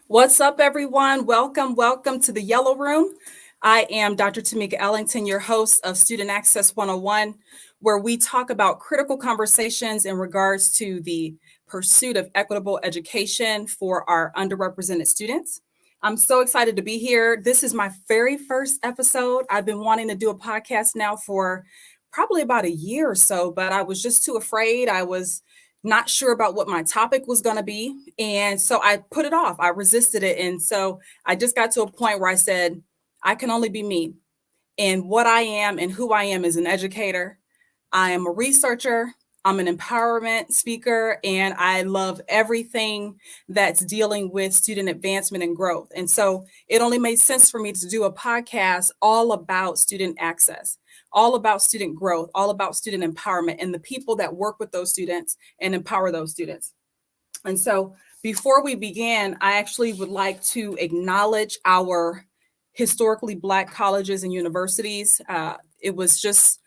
What's up, everyone? Welcome to the Yellow Room. I am Dr. Tameka Ellington, your host of Student Access 101, where we talk about critical conversations in regards to the pursuit of equitable education for our underrepresented students. I'm so excited to be here. This is my very first episode. I've been wanting to do a podcast now for probably about a year or so, but I was just too afraid. I was not sure about what my topic was going to be. And so I put it off. I resisted it. And so I just got to a point where I said, I can only be me. And what I am and who I am as an educator. I am a researcher. I'm an empowerment speaker, and I love everything that's dealing with student advancement and growth. And so it only made sense for me to do a podcast all about student access, all about student growth, all about student empowerment, and the people that work with those students and empower those students. And so before we begin, I actually would like to acknowledge our historically Black colleges and universities. It was just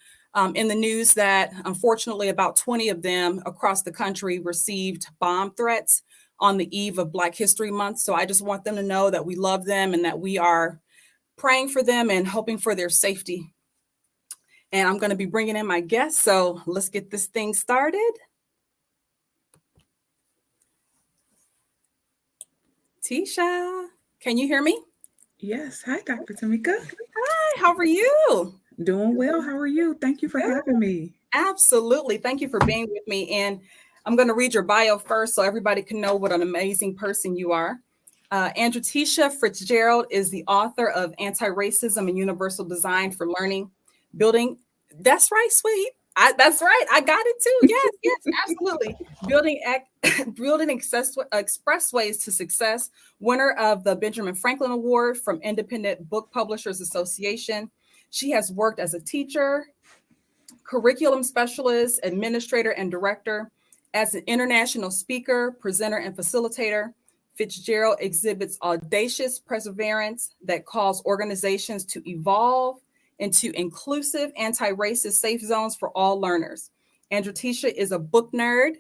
in the news that unfortunately about 20 of them across the country received bomb threats on the eve of Black History Month. So I just want them to know that we love them and that we are praying for them and hoping for their safety. And I'm going to be bringing in my guests. So let's get this thing started. Teisha, can you hear me? Yes. Hi, Dr. Tameka. Hi, how are you? Doing well. How are you? Thank you for having me. Absolutely. Thank you for being with me. And I'm going to read your bio first so everybody can know what an amazing person you are. Andratesha Fritzgerald is the author of Antiracism and Universal Design for Learning, Building. That's right, sweet. That's right. I got it too. Yes, absolutely. Building expressways to success. Winner of the Benjamin Franklin Award from Independent Book Publishers Association. She has worked as a teacher, curriculum specialist, administrator, and director. As an international speaker, presenter, and facilitator, Fitzgerald exhibits audacious perseverance that calls organizations to evolve into inclusive, anti-racist safe zones for all learners. Andratesha is a book nerd,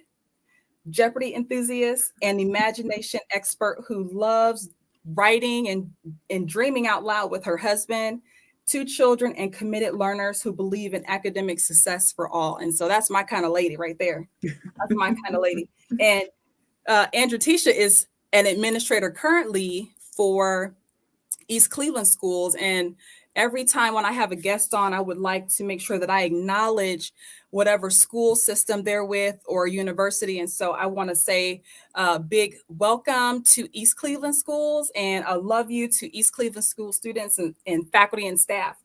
Jeopardy enthusiast, and imagination expert who loves writing and dreaming out loud with her husband, two children, and committed learners who believe in academic success for all. And so that's my kind of lady right there. That's my kind of lady. And Andratesha is an administrator currently for East Cleveland schools. And every time when I have a guest on, I would like to make sure that I acknowledge whatever school system they're with or university. And so I want to say a big welcome to East Cleveland schools, and I love you to East Cleveland school students and faculty and staff.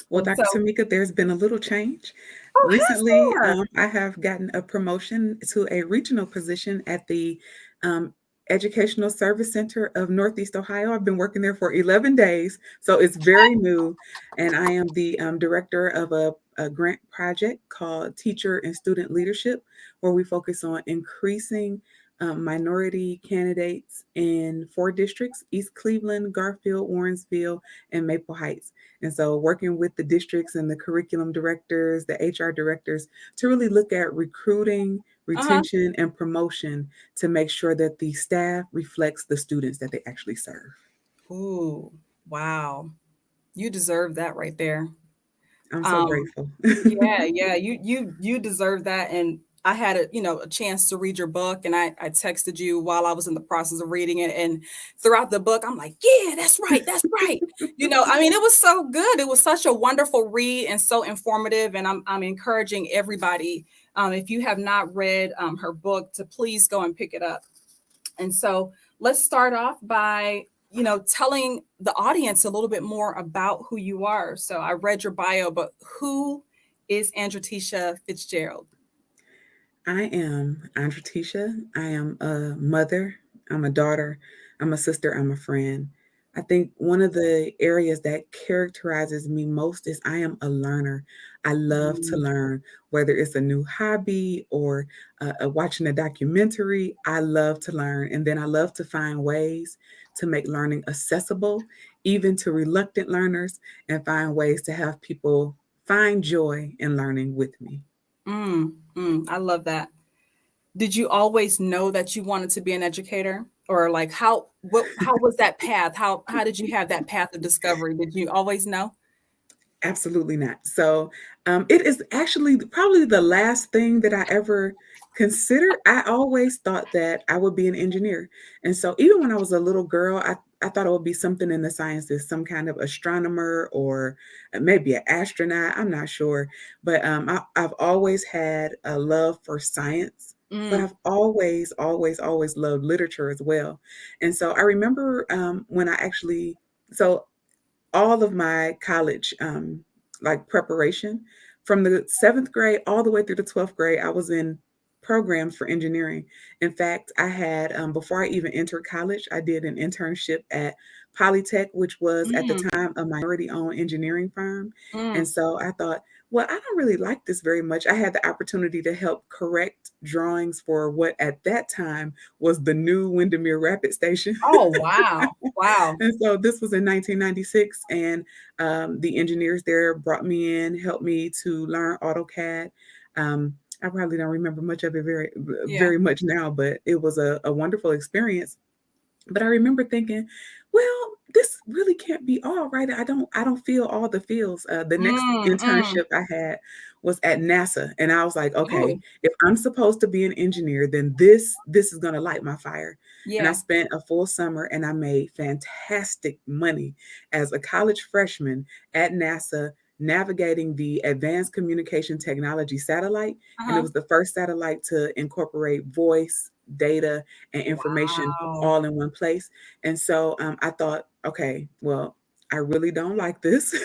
Well, And so, Dr. Tameka, there's been a little change. oh, has Recently, there? I have gotten a promotion to a regional position at the um, Educational Service Center of Northeast Ohio. I've been working there for 11 days, so it's very new. And I am the director of a grant project called Teacher and Student Leadership, where we focus on increasing minority candidates in four districts: East Cleveland, Garfield, Warrensville, and Maple Heights. And so, working with the districts and the curriculum directors, the HR directors, to really look at recruiting, Uh-huh. retention, and promotion to make sure that the staff reflects the students that they actually serve. Ooh, wow. You deserve that right there. I'm so Um, grateful. yeah, you deserve that. And I had a chance to read your book, and I texted you while I was in the process of reading it. And throughout the book, I'm like, yeah, that's right. I mean, it was so good. It was such a wonderful read and so informative. And I'm encouraging everybody, if you have not read her book, to please go and pick it up. And so let's start off by, telling the audience a little bit more about who you are. So I read your bio, but who is Andratesha Fitzgerald? I am Andre Teisha. I am a mother. I'm a daughter. I'm a sister. I'm a friend. I think one of the areas that characterizes me most is I am a learner. I love to Mm. learn, whether it's a new hobby or watching a documentary. I love to learn. And then I love to find ways to make learning accessible, even to reluctant learners, and find ways to have people find joy in learning with me. I love that. Did you always know that you wanted to be an educator? Or like how was that path? How did you have that path of discovery? Did you always know? Absolutely not. So it is actually probably the last thing that I ever considered. I always thought that I would be an engineer. And so even when I was a little girl, I thought it would be something in the sciences, some kind of astronomer or maybe an astronaut. I'm not sure. But I've always had a love for science. But Mm, I've always, always, always loved literature as well. And so I remember when I actually, so all of my college like preparation from the 7th grade all the way through the 12th grade, I was in programs for engineering. In fact, I had before I even entered college, I did an internship at Polytech, which was at the mm, time a minority owned engineering firm. And mm. so I thought, well, I don't really like this very much. I had the opportunity to help correct drawings for what at that time was the new Windermere Rapid Station. Oh, wow. Wow. And so this was in 1996, and the engineers there brought me in, helped me to learn AutoCAD. I probably don't remember much of it Yeah. very much now, but it was a wonderful experience. But I remember thinking, well, this really can't be all right. I don't feel all the feels. The next Mm, mm. internship I had was at NASA, and I was like, okay, Ooh, if I'm supposed to be an engineer, then this is gonna light my fire. And I yeah. spent a full summer, and I made fantastic money as a college freshman at NASA. Navigating the Advanced Communication Technology satellite. And it Uh-huh. was the first satellite to incorporate voice, data, and information Wow. all in one place. And so I thought, okay, well, I really don't like this.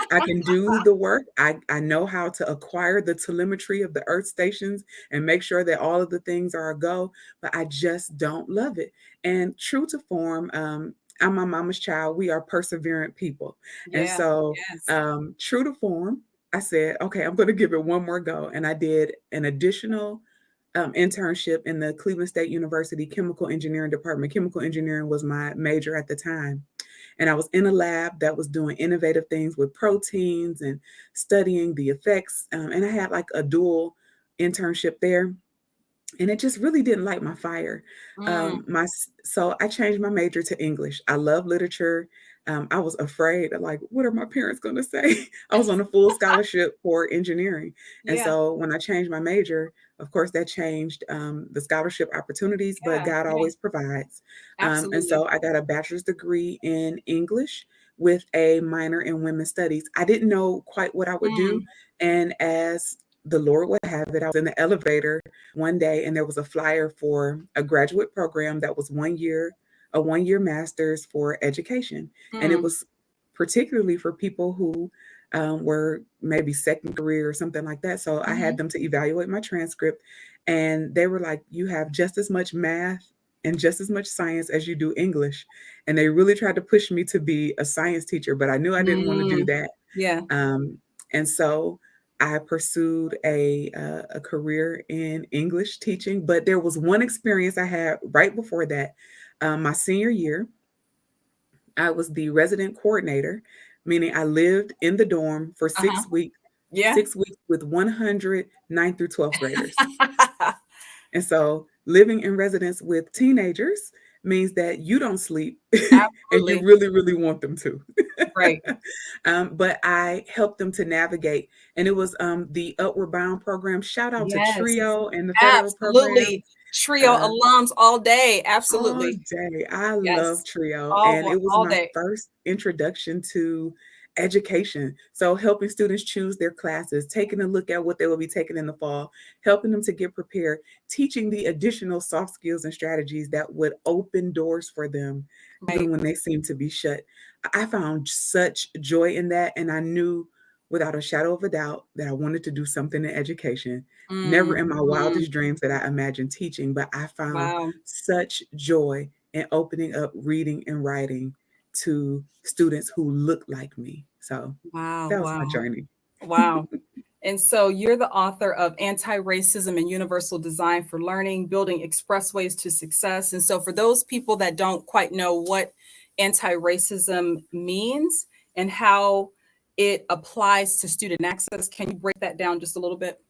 I can do the work. I know how to acquire the telemetry of the Earth stations and make sure that all of the things are a go, but I just don't love it. And true to form, I'm my mama's child. We are perseverant people. And Yeah. so, Yes. true to form, I said, okay, I'm going to give it one more go. And I did an additional internship in the Cleveland State University Chemical Engineering Department. Chemical engineering was my major at the time. And I was in a lab that was doing innovative things with proteins and studying the effects. And I had like a dual internship there, and it just really didn't light my fire. Mm. So I changed my major to English. I love literature. I was afraid of like, what are my parents going to say? I was on a full scholarship for engineering, and Yeah. so when I changed my major, of course, that changed the scholarship opportunities. But Yeah. God Yeah. always provides, and Absolutely. so I got a bachelor's degree in English with a minor in women's studies. I didn't know quite what I would do, Mm. and as the Lord would have it, I was in the elevator one day and there was a flyer for a graduate program that was 1 year, a 1 year master's for education. And it Mm. was particularly for people who were maybe second career or something like that. So I had Mhm. them to evaluate my transcript, and they were like, you have just as much math and just as much science as you do English. And they really tried to push me to be a science teacher, but I knew I didn't want to do Mm. that. Yeah. Um, and so I pursued a career in English teaching, but there was one experience I had right before that. My senior year, I was the resident coordinator, meaning I lived in the dorm for Uh-huh. 6 weeks, Yeah. 6 weeks with 100 ninth through 12th graders. And so living in residence with teenagers means that you don't sleep and you Absolutely. really, really want them to. Right. But I helped them to navigate, and it was the Upward Bound program. Shout out to Yes. Trio and the federal Absolutely. programs. Trio Uh, alums all day. all Absolutely. day. I love Yes. Trio, and it was All my day. first introduction to education. So, helping students choose their classes, taking a look at what they will be taking in the fall, helping them to get prepared, teaching the additional soft skills and strategies that would open doors for them, even Right. when they seem to be shut. I found such joy in that, and I knew without a shadow of a doubt that I wanted to do something in education. Never Mm. in my Mm. wildest dreams that I imagined teaching, but I found Wow. such joy in opening up reading and writing to students who look like me. So Wow. that was my Wow. journey. Wow. And so you're the author of Anti-Racism and Universal Design for Learning, Building Expressways to Success. And so for those people that don't quite know what anti-racism means and how it applies to student access, can you break that down just a little bit?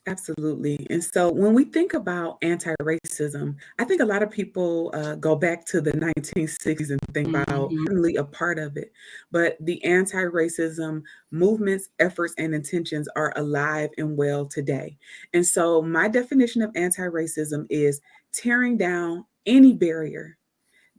Absolutely. And so when we think about anti-racism, I think a lot of people go back to the 1960s and think about Mhm. certainly a part of it. But the anti-racism movements, efforts, and intentions are alive and well today. And so my definition of anti-racism is tearing down any barrier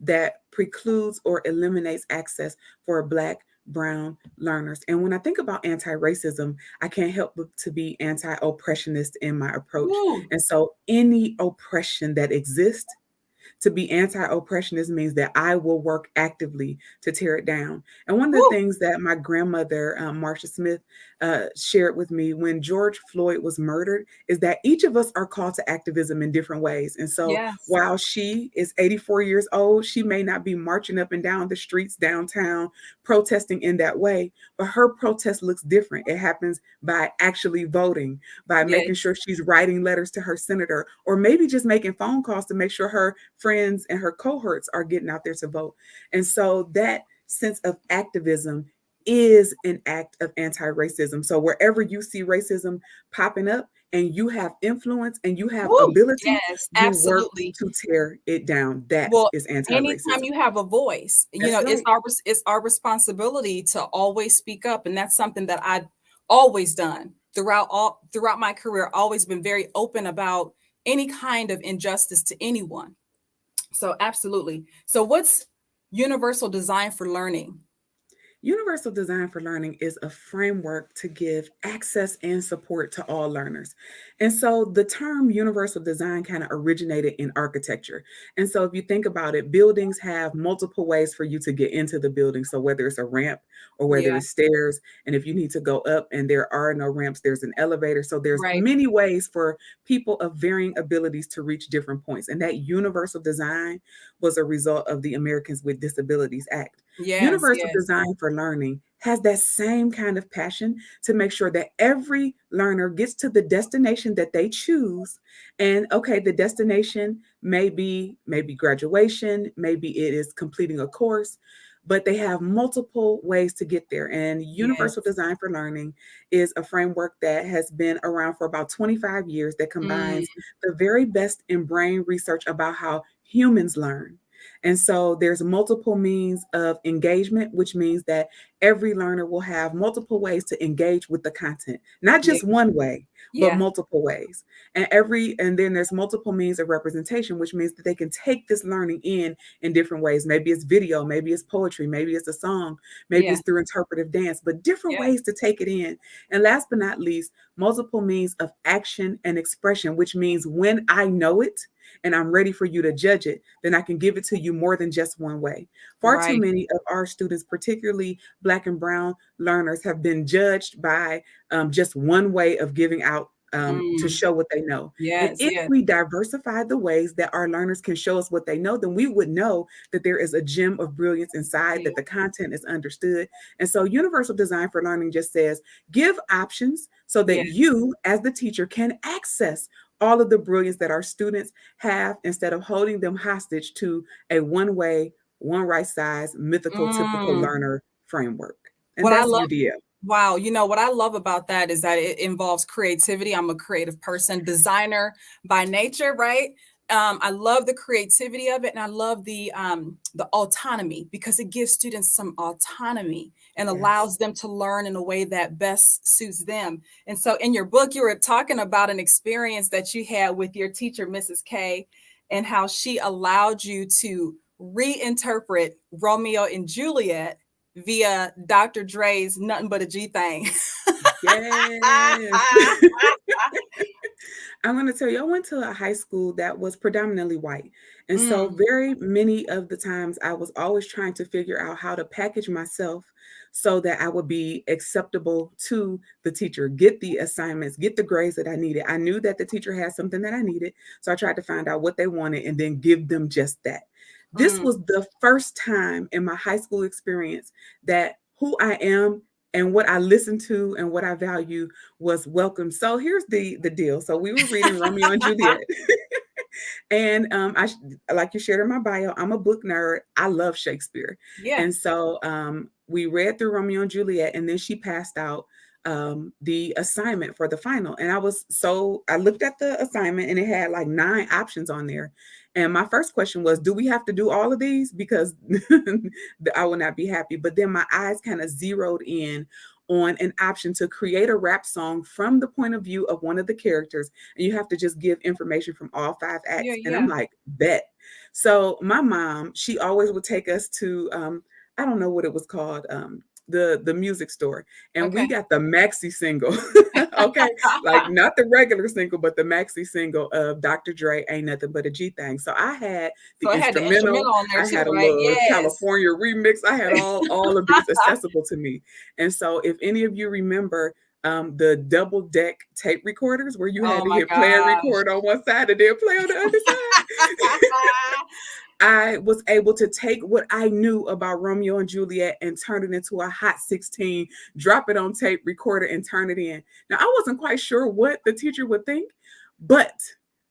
that precludes or eliminates access for Black, Brown learners. And when I think about anti racism, I can't help but to be anti oppressionist in my approach. Woo. And so any oppression that exists, to be anti-oppressionist means that I will work actively to tear it down. And one of the Woo. things that my grandmother, Marcia Smith, shared with me when George Floyd was murdered is that each of us are called to activism in different ways. And so Yes. while she is 84 years old, she may not be marching up and down the streets downtown protesting in that way, but her protest looks different. It happens by actually voting, by making Yes. sure she's writing letters to her senator, or maybe just making phone calls to make sure her friends and her cohorts are getting out there to vote. And so that sense of activism is an act of anti-racism. So wherever you see racism popping up and you have influence and you have Woo. ability, Yes, you work absolutely. to tear it down. That Well, is anytime anti-racism. you have a voice, That's right. it's our responsibility to always speak up, and that's something that I've always done throughout my career. Always been very open about any kind of injustice to anyone. So absolutely. So what's universal design for learning? Universal Design for Learning is a framework to give access and support to all learners. And so the term universal design kind of originated in architecture. And so if you think about it, buildings have multiple ways for you to get into the building. So whether it's a ramp or whether Yeah, it's stairs, and if you need to go up and there are no ramps, there's an elevator. So there's right. many ways for people of varying abilities to reach different points. And that universal design was a result of the Americans with Disabilities Act. Yes, Universal yes. Design for Learning has that same kind of passion to make sure that every learner gets to the destination that they choose. And okay, the destination maybe graduation, maybe it is completing a course, but they have multiple ways to get there. And Universal Yes. Design for Learning is a framework that has been around for about 25 years that Mm, combines the very best in brain research about how humans learn. And so there's multiple means of engagement, which means that every learner will have multiple ways to engage with the content, not yeah, just one way, but yeah, multiple ways. And then there's multiple means of representation, which means that they can take this learning in different ways. Maybe it's video, maybe it's poetry, maybe it's a song, maybe yeah, it's through interpretive dance, but different yeah, ways to take it in. And last but not least, multiple means of action and expression, which means when I know it and I'm ready for you to judge it, then I can give it to you more than just one way. Far too right. many of our students, particularly Black and Brown learners, have been judged by just one way of giving out to Mm, show what they know. And yes, if yes, we diversify the ways that our learners can show us what they know, then we would know that there is a gem of brilliance inside, yeah, that the content is understood. And so, Universal Design for Learning just says give options so yeah. that you, as the teacher, can access all of the brilliance that our students have instead of holding them hostage to a one way, one right size, mythical, typical Mm. learner framework. And What I that's love UDL. Wow, what I love about that is that it involves creativity. I'm a creative person, designer by nature, right? I love the creativity of it, and I love the autonomy because it gives students some autonomy and Yes. allows them to learn in a way that best suits them. And so, in your book, you were talking about an experience that you had with your teacher, Mrs. K, and how she allowed you to reinterpret Romeo and Juliet via Dr. Dre's Nothing But a G Thing. Yes. I'm going to tell you, I went to a high school that was predominantly white. And so, Mm, very many of the times, I was always trying to figure out how to package myself so that I would be acceptable to the teacher, get the assignments, get the grades that I needed. I knew that the teacher had something that I needed. So, I tried to find out what they wanted and then give them just that. This mm, was the first time in my high school experience that who I am and what I listen to and what I value was welcome. So here's the deal. So we were reading Romeo and Juliet, and like you shared in my bio, I'm a book nerd. I love Shakespeare, yeah. and so we read through Romeo and Juliet, and then she passed out the assignment for the final. And I looked at the assignment and it had like 9 options on there. And my first question was, do we have to do all of these? Because I will not be happy. But then my eyes kind of zeroed in on an option to create a rap song from the point of view of one of the characters. And you have to just give information from all 5 Yeah, acts. And I'm yeah. like, bet. So my mom, she always would take us to, I don't know what it was called, the music store, and we Okay. got the maxi single. Okay, like not the regular single, but the maxi single of Dr. Dre, Ain't Nothing But a G Thing. So I had the So it had the instrumental, instrumental on there I too, had a right? little Yes. California remix, I had all of these accessible to me. And so if any of you remember the double deck tape recorders where you had Oh to my hit play and gosh. record on one side and then play on the other side. I was able to take what I knew about Romeo and Juliet and turn it into a hot 16, drop it on tape, record it, and turn it in. Now, I wasn't quite sure what the teacher would think, but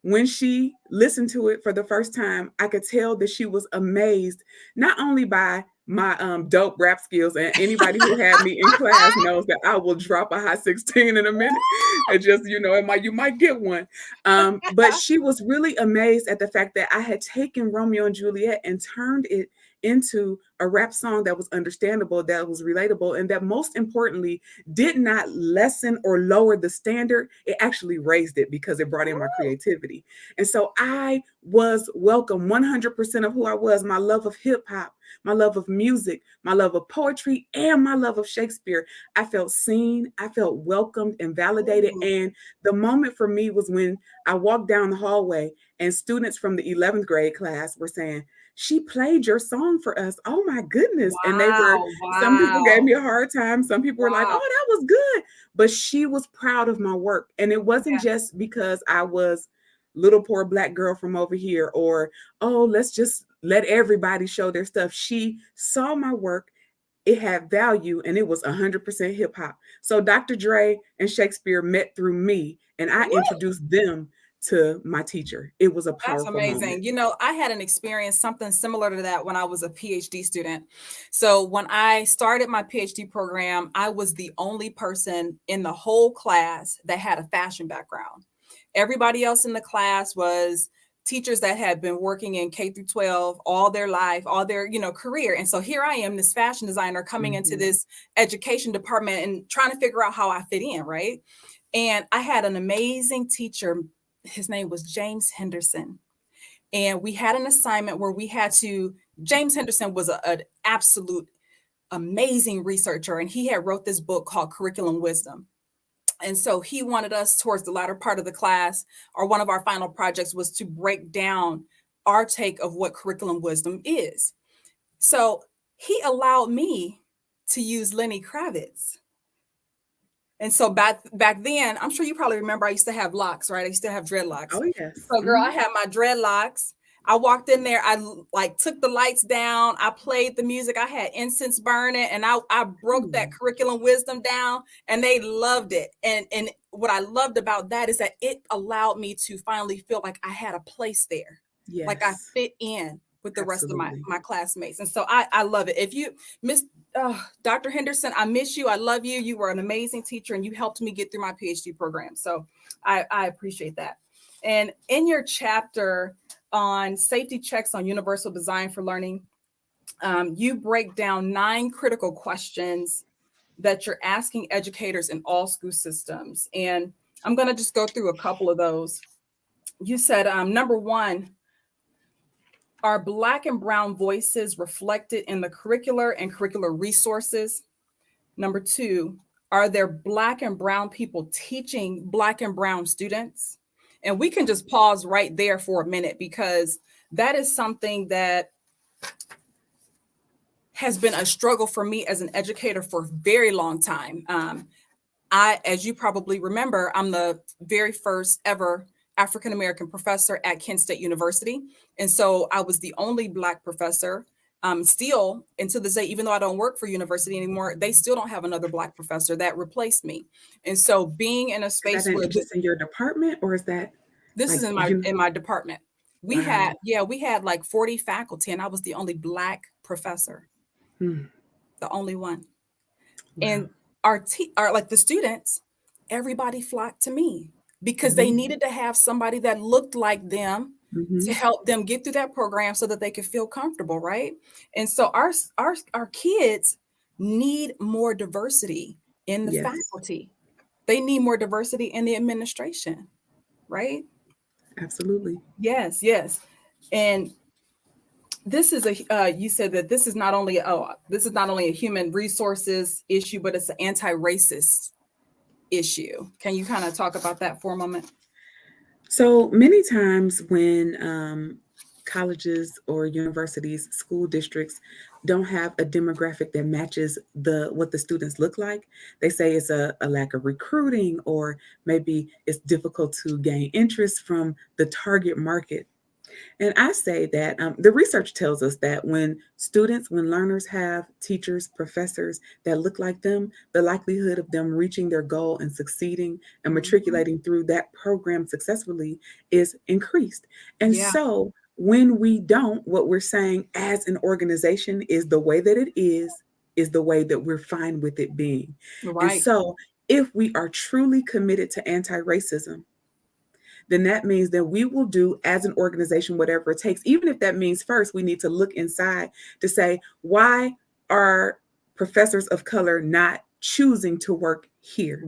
when she listened to it for the first time, I could tell that she was amazed, not only by my dope rap skills, and anybody who had me in class knows that I will drop a hot 16 in a minute. And just, you might get one. But she was really amazed at the fact that I had taken Romeo and Juliet and turned it into a rap song that was understandable, that was relatable, and that most importantly did not lessen or lower the standard. It actually raised it because it brought in my creativity. And so I was welcome 100% of who I was, my love of hip hop, my love of music, my love of poetry, and my love of Shakespeare. I felt seen, I felt welcomed and validated. Ooh, And the moment for me was when I walked down the hallway and students from the 11th grade class were saying, she played your song for us. Oh my goodness. And wow, some people gave wow, me a hard time. Some people were like, wow. oh, that was good. But she was proud of my work. And it wasn't Okay. just because I was little poor black girl from over here, or, oh, let's just let everybody show their stuff. She saw my work, it had value, and it was 100% hip hop. So Dr. Dre and Shakespeare met through me, and I Woo, introduced them to my teacher. It was a that's powerful moment. amazing. I had an experience, something similar to that when I was a PhD student. So when I started my PhD program, I was the only person in the whole class that had a fashion background. Everybody else in the class was teachers that had been working in K through 12 all their life, all their, career. And so here I am, this fashion designer coming into Mhm. this education department and trying to figure out how I fit in, right? And I had an amazing teacher. His name was James Henderson. And we had an assignment where we had to, James Henderson was an absolute amazing researcher. And he had wrote this book called Curriculum Wisdom. And so he wanted us towards the latter part of the class, or one of our final projects was to break down our take of what curriculum wisdom is. So he allowed me to use Lenny Kravitz. And so back then, I'm sure you probably remember I used to have locks, right? I used to have dreadlocks. Oh, yes. So girl, I had my dreadlocks. I walked in there, I like took the lights down, I played the music, I had incense burning, and I broke that curriculum wisdom down, and they loved it. And what I loved about that is that it allowed me to finally feel like I had a place there, like I Yes, fit in with the rest of absolutely. my classmates. And so I love it. If you miss Dr. Henderson, I miss you. I love you. You were an amazing teacher, and you helped me get through my PhD program. So I appreciate that. And in your chapter on safety checks on universal design for learning, you break down 9 critical questions that you're asking educators in all school systems. And I'm going to just go through a couple of those. You said, number 1, are Black and Brown voices reflected in the curricular and curricular resources? Number 2, are there Black and Brown people teaching Black and Brown students? And we can just pause right there for a minute, because that is something that has been a struggle for me as an educator for a very long time. As you probably remember, I'm the very first ever African-American professor at Kent State University. And so I was the only Black professor. Still, and to this day, even though I don't work for university anymore, they still don't have another Black professor that replaced me. And so being in a Is that space where just in your department, or is that this is like, in my department, we wow. had like 40 faculty, and I was the only Black professor, Hmm. the only one. Wow. And our like the students, everybody flocked to me because they Mhm. needed to have somebody that looked like them to Mhm. help them get through that program so that they could feel comfortable, right? And so our kids need more diversity in the Yes, faculty. They need more diversity in the administration, right? absolutely. Yes, yes. And this is a you said that this is not only a human resources issue, but it's an anti-racist issue. Can you kind of talk about that for a moment? So many times when colleges or universities, school districts don't have a demographic that matches the what the students look like, they say it's a lack of recruiting, or maybe it's difficult to gain interest from the target market. And I say that the research tells us that when learners have teachers, professors that look like them, the likelihood of them reaching their goal and succeeding and Mhm. matriculating through that program successfully is increased. And Yeah, so when we don't, what we're saying as an organization is the way that it is the way that we're fine with it being. And right. so if we are truly committed to anti racism, then that means that we will do as an organization whatever it takes, even if that means first we need to look inside to say, why are professors of color not choosing to work here?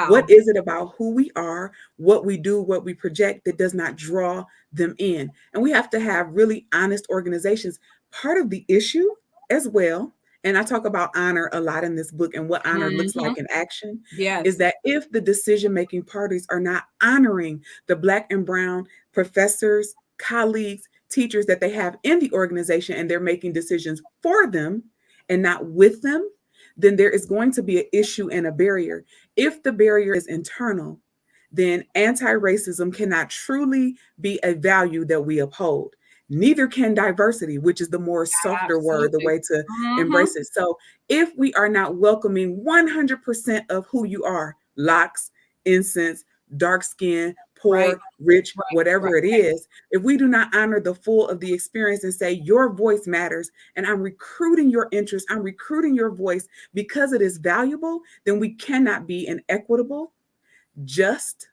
What Wow. is it about who we are, what we do, what we project that does not draw them in? And we have to have really honest organizations. Part of the issue as well, and I talk about honor a lot in this book and what honor looks like Mhm. in action, is Yes. that if the decision making parties are not honoring the Black and Brown professors, colleagues, teachers that they have in the organization, and they're making decisions for them and not with them, then there is going to be an issue and a barrier. If the barrier is internal, then anti racism cannot truly be a value that we uphold. Neither can diversity, which is the more softer word, the Absolutely. way to Mhm. embrace it. So if we are not welcoming 100% of who you are, locks, incense, dark skin, Right. poor, rich, Right. whatever it Right. is, if we do not honor the full of the experience and say, your voice matters, and I'm recruiting your interest, I'm recruiting your voice because it is valuable, then we cannot be an equitable, just,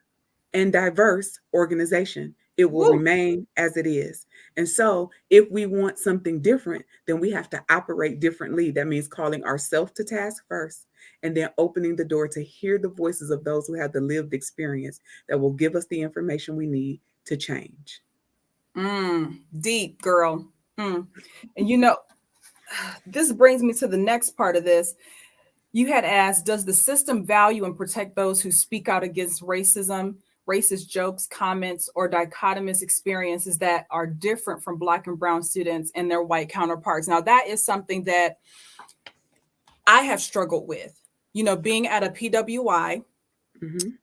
and diverse organization. It will Woo. remain as it is. And so, if we want something different, then we have to operate differently. That means calling ourselves to task first, and then opening the door to hear the voices of those who have the lived experience that will give us the information we need to change. Mm. Deep, girl. Mm. And this brings me to the next part of this. You had asked, does the system value and protect those who speak out against racism, racist jokes, comments, or dichotomous experiences that are different from Black and Brown students and their white counterparts? Now, that is something that I have struggled with. Being at a PWI, Mhm,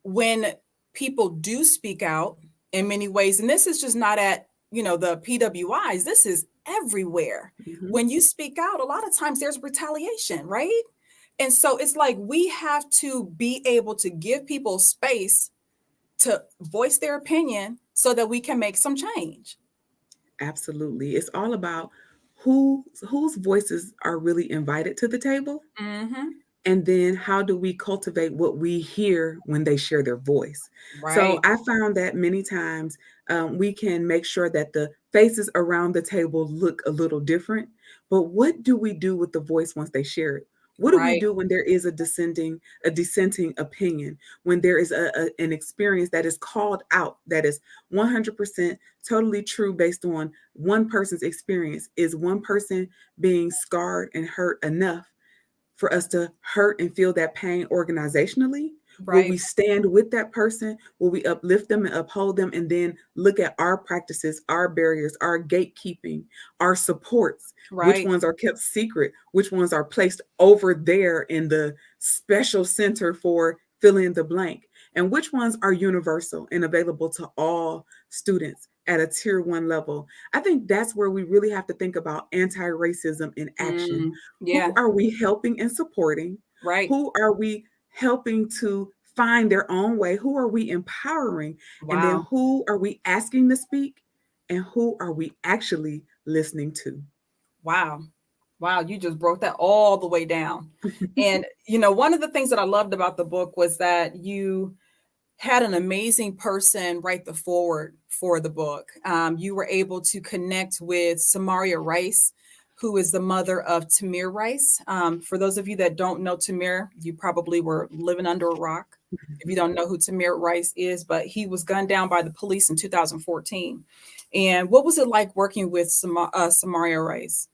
when people do speak out in many ways, and this is just not at, the PWIs, this is everywhere. mhm. When you speak out, a lot of times there's retaliation, right? And so it's like we have to be able to give people space to voice their opinion so that we can make some change. Absolutely. It's all about whose voices are really invited to the table. Mm-hmm. And then how do we cultivate what we hear when they share their voice? So Right, I found that many times we can make sure that the faces around the table look a little different. But what do we do with the voice once they share it? What do we right, do when there is a dissenting opinion, when there is an experience that is called out, that is 100% totally true based on one person's experience? Is one person being scarred and hurt enough for us to hurt and feel that pain organizationally? Will right, we stand with that person? Will we uplift them and uphold them, and then look at our practices, our barriers, our gatekeeping, our supports? Which right, ones are kept secret? Which ones are placed over there in the special center for fill in the blank? And which ones are universal and available to all students at a tier 1 level? I think that's where we really have to think about anti racism in action. mm, yeah, Who are we helping and supporting? right, Who are we helping to find their own way? Who are we empowering? And then wow, who are we asking to speak? And who are we actually listening to? wow. Wow, you just broke that all the way down. And, one of the things that I loved about the book was that you had an amazing person write the forward for the book. You were able to connect with Samaria Rice, who is the mother of Tamir Rice. For those of you that don't know Tamir, you probably were living under a rock if you don't know who Tamir Rice is, but he was gunned down by the police in 2014. And what was it like working with Samaria Rice?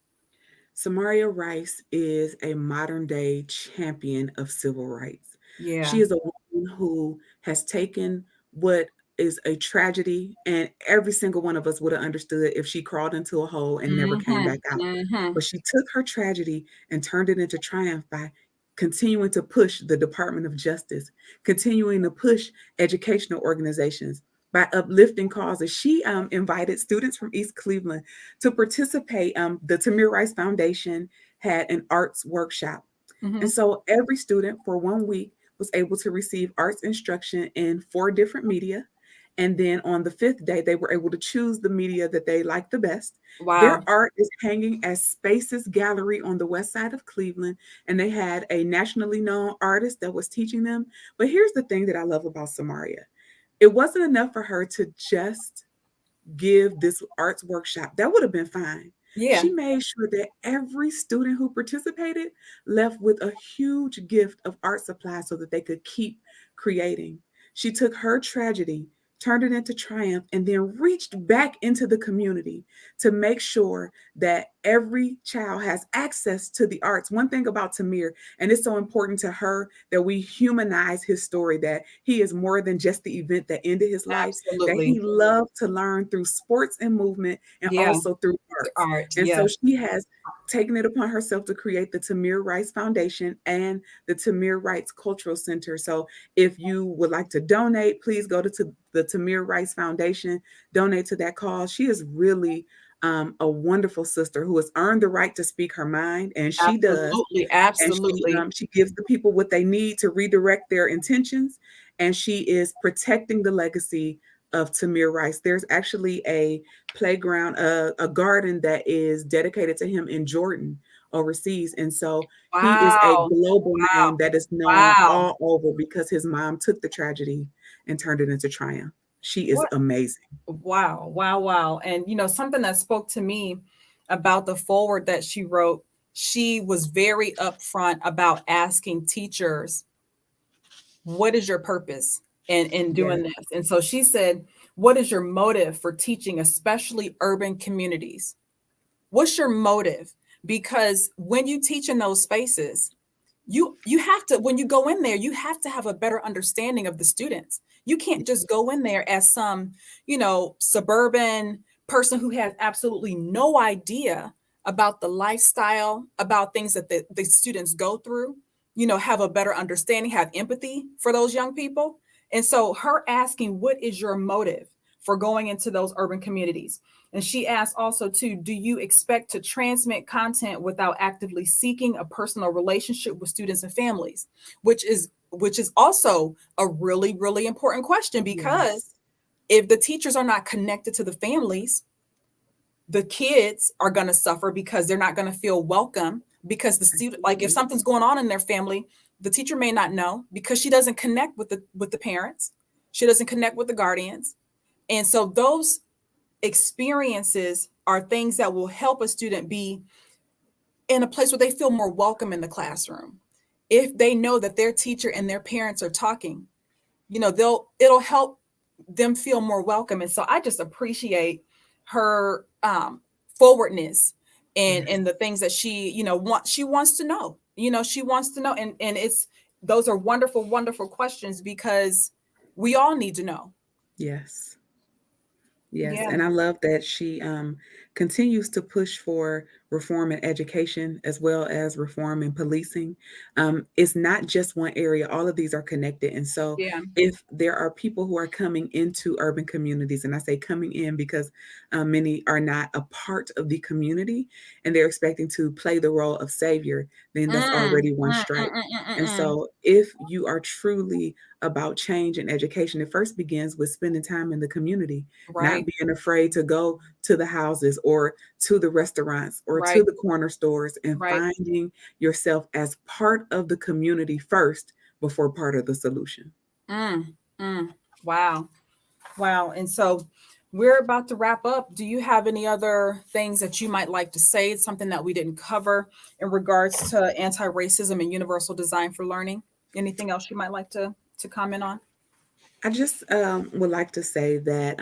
Samaria Rice is a modern day champion of civil rights. Yeah. She is a woman who has taken what is a tragedy, and every single one of us would have understood if she crawled into a hole and never came Mm-hmm. back out. Mm-hmm. But she took her tragedy and turned it into triumph by continuing to push the Department of Justice, continuing to push educational organizations, by uplifting causes. She invited students from East Cleveland to participate. The Tamir Rice Foundation had an arts workshop. Mm-hmm. And so every student for 1 week was able to receive arts instruction in 4 different media. And then on the 5th day, they were able to choose the media that they liked the best. Their Wow. art is hanging at Spaces Gallery on the west side of Cleveland. And they had a nationally known artist that was teaching them. But here's the thing that I love about Samaria. It wasn't enough for her to just give this arts workshop. That would have been fine. Yeah. She made sure that every student who participated left with a huge gift of art supplies so that they could keep creating. She took her tragedy, turned it into triumph, and then reached back into the community to make sure that every child has access to the arts. One thing about Tamir, and it's so important to her that we humanize his story, that he is more than just the event that ended his life, that Absolutely. he loved to learn through sports and movement and Yeah. also through The arts. art. And Yeah. so she has taken it upon herself to create the Tamir Rice Foundation and the Tamir Rice Cultural Center. So if you would like to donate, please go to the Tamir Rice Foundation, donate to that cause. She is really a wonderful sister who has earned the right to speak her mind, and she does. Absolutely. And Absolutely. she gives the people what they need to redirect their intentions, and she is protecting the legacy of Tamir Rice. There's actually a playground, a garden that is dedicated to him in Jordan overseas. And so he is a Wow. global Wow. name that is known Wow. all over because his mom took the tragedy and turned it into triumph. She is What? amazing. Wow. Wow. Wow. And, something that spoke to me about the forward that she wrote, she was very upfront about asking teachers, what is your purpose in Yes. doing this? And so she said, what is your motive for teaching, especially urban communities? What's your motive? Because when you teach in those spaces, you have to, when you go in there, you have to have a better understanding of the students. You can't just go in there as some, suburban person who has absolutely no idea about the lifestyle, about things that the students go through, have a better understanding, have empathy for those young people. And so her asking, what is your motive for going into those urban communities? And she asked also too, do you expect to transmit content without actively seeking a personal relationship with students and families? Which is also a really, really important question, because Yes. if the teachers are not connected to the families, the kids are going to suffer because they're not going to feel welcome, because the student, like if Absolutely. something's going on in their family, the teacher may not know because she doesn't connect with the parents. She doesn't connect with the guardians. And so those experiences are things that will help a student be in a place where they feel more welcome in the classroom. If they know that their teacher and their parents are talking, it'll help them feel more welcome. And so I just appreciate her forwardness Yes. and the things that she wants to know. She wants to know, and it's those are wonderful, wonderful questions, because we all need to know. Yes. Yes, Yeah. and I love that she continues to push for reform in education as well as reform in policing. It's not just one area, all of these are connected. And so, Yeah. if there are people who are coming into urban communities, and I say coming in because many are not a part of the community and they're expecting to play the role of savior, then that's Mm, already one mm, mm, strike. mm, mm, And mm. so, if you are truly about change in education, it first begins with spending time in the community, not Right. being afraid to go to the houses or to the restaurants or to Right. the corner stores, and Right. finding yourself as part of the community first before part of the solution. Mm, mm. Wow. Wow. And so we're about to wrap up. Do you have any other things that you might like to say? It's something that we didn't cover in regards to anti-racism and universal design for learning. Anything else you might like to comment on? I just would like to say that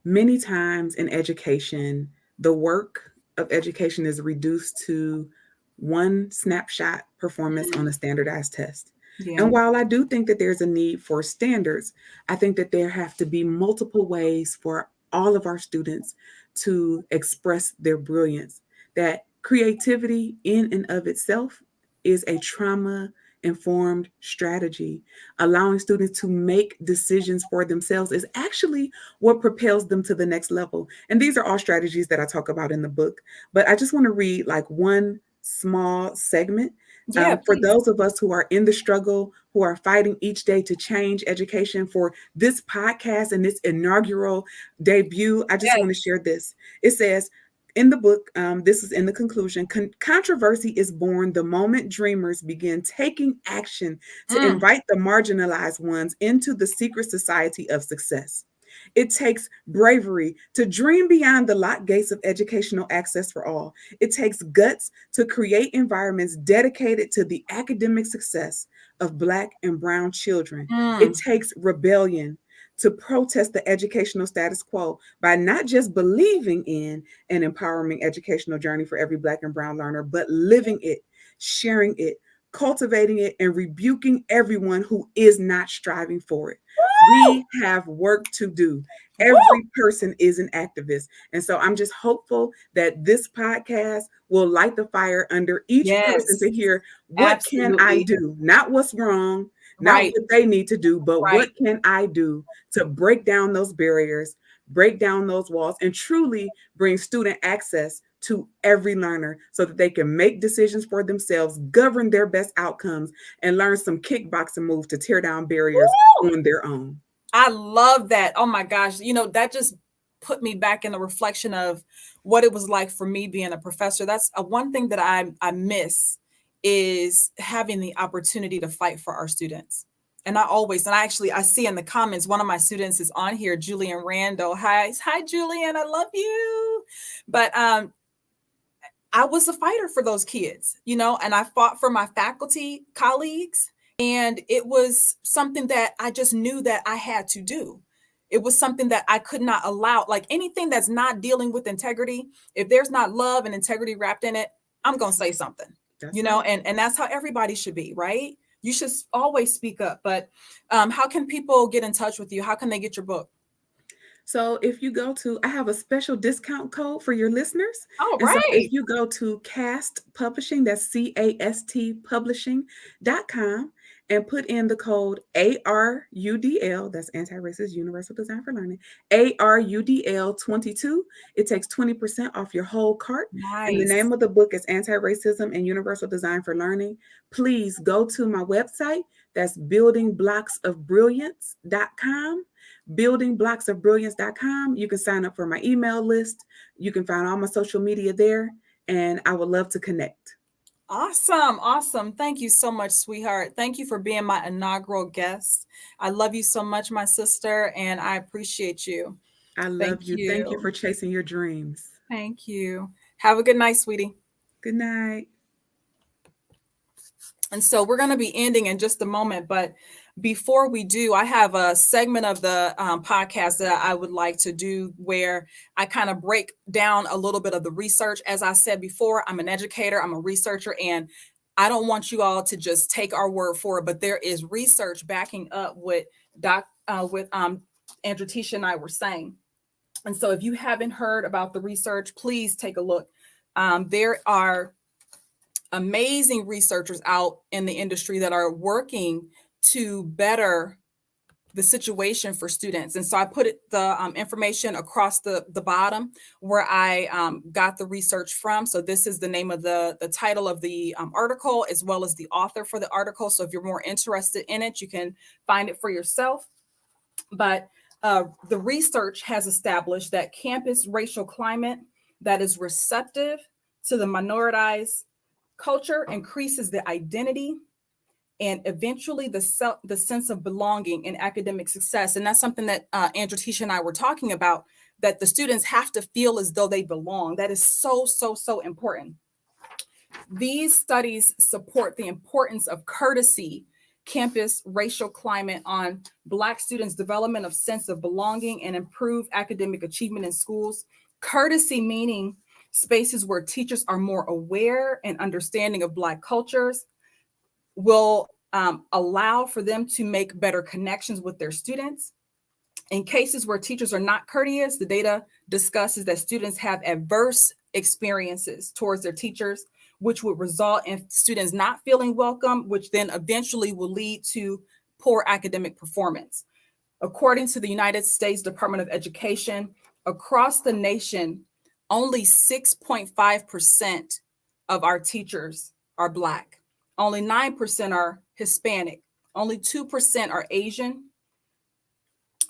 many times in education, the work of education is reduced to one snapshot performance on a standardized test. Yeah. And while I do think that there's a need for standards, I think that there have to be multiple ways for all of our students to express their brilliance. That creativity in and of itself is a trauma informed strategy. Allowing students to make decisions for themselves is actually what propels them to the next level. And these are all strategies that I talk about in the book. But I just want to read like one small segment Yeah, for please. those of us who are in the struggle, who are fighting each day to change education. For this podcast and this inaugural debut, I just Yes. want to share this. It says, in the book, this is in the conclusion, controversy is born the moment dreamers begin taking action to Mm, invite the marginalized ones into the secret society of success. It takes bravery to dream beyond the locked gates of educational access for all. It takes guts to create environments dedicated to the academic success of Black and Brown children. It mm, takes rebellion to protest the educational status quo by not just believing in an empowering educational journey for every Black and Brown learner, but living it, sharing it, cultivating it, and rebuking everyone who is not striving for it. We have work to do. woo! Every person is an activist. And so I'm just hopeful that this podcast will light the fire under each person Yes, to hear, what can I absolutely. do? Not what's wrong, not Right. what they need to do, but Right. what can I do to break down those barriers, break down those walls, and truly bring student access to every learner so that they can make decisions for themselves, govern their best outcomes, and learn some kickboxing moves to tear down barriers Woo! on their own. I love that. Oh my gosh. That just put me back in the reflection of what it was like for me being a professor. That's one thing that I miss is having the opportunity to fight for our students. And I see in the comments, one of my students is on here, Julian Randall. Hi, Julian. I love you. But I was a fighter for those kids, and I fought for my faculty colleagues. And it was something that I just knew that I had to do. It was something that I could not allow, like anything that's not dealing with integrity. If there's not love and integrity wrapped in it, I'm going to say something, That's right. and that's how everybody should be, right? You should always speak up. But how can people get in touch with you? How can they get your book? So if you go to, I have a special discount code for your listeners. Oh, And so if right. you go to CAST Publishing, that's CAST Publishing.com, and put in the code ARUDL, that's Anti-Racist Universal Design for Learning, ARUDL 22, it takes 20% off your whole cart. And the Nice. name of the book is Anti-Racism and Universal Design for Learning. Please go to my website, that's buildingblocksofbrilliance.com, buildingblocksofbrilliance.com. You can sign up for my email list. You can find all my social media there, and I would love to connect. Awesome. Awesome. Thank you so much, sweetheart. Thank you for being my inaugural guest. I love you so much, my sister, and I appreciate you. I Thank love you. Thank you you. for chasing your dreams. Thank you. Have a good night, sweetie. Good night. And so we're going to be ending in just a moment. But before we do, I have a segment of the podcast that I would like to do where I kind of break down a little bit of the research. As I said before, I'm an educator, I'm a researcher, and I don't want you all to just take our word for it, but there is research backing up what Andratesha and I were saying. And so if you haven't heard about the research, please take a look. There are amazing researchers out in the industry that are working to better the situation for students. And so I put the information across the bottom where I got the research from. So this is the name of the title of the article, as well as the author for the article. So if you're more interested in it, you can find it for yourself. But the research has established that campus racial climate that is receptive to the minoritized culture increases the identity and eventually the sense of belonging and academic success. And that's something that Andratesha and I were talking about, that the students have to feel as though they belong. That is so, so, so important. These studies support the importance of courtesy, campus racial climate on Black students' development of sense of belonging and improve academic achievement in schools. Courtesy meaning spaces where teachers are more aware and understanding of Black cultures, will allow for them to make better connections with their students. In cases where teachers are not courteous, the data discusses that students have adverse experiences towards their teachers, which would result in students not feeling welcome, which then eventually will lead to poor academic performance. According to the United States Department of Education, across the nation, only 6.5% of our teachers are Black. Only 9% are Hispanic. Only 2% are Asian.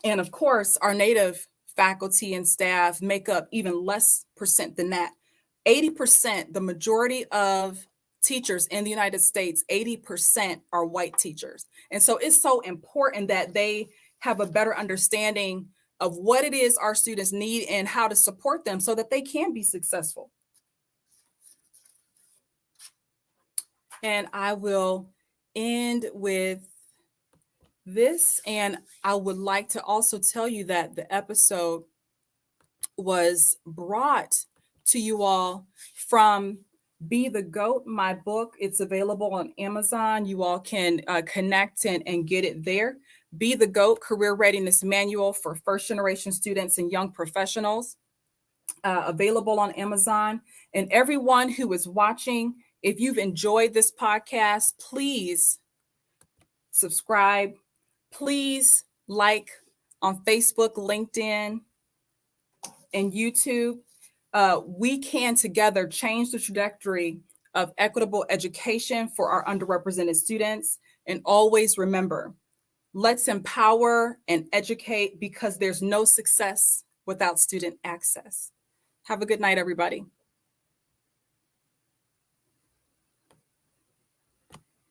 And of course, our Native faculty and staff make up even less percent than that. 80%, the majority of teachers in the United States, 80% are white teachers. And so it's so important that they have a better understanding of what it is our students need and how to support them so that they can be successful. And I will end with this. And I would like to also tell you that the episode was brought to you all from Be the Goat, my book. It's available on Amazon. You all can connect and get it there. Be the Goat, Career Readiness Manual for First Generation Students and Young Professionals, available on Amazon. And everyone who is watching, if you've enjoyed this podcast, please subscribe. Please like on Facebook, LinkedIn, and YouTube. We can together change the trajectory of equitable education for our underrepresented students. And always remember, let's empower and educate, because there's no success without student access. Have a good night, everybody.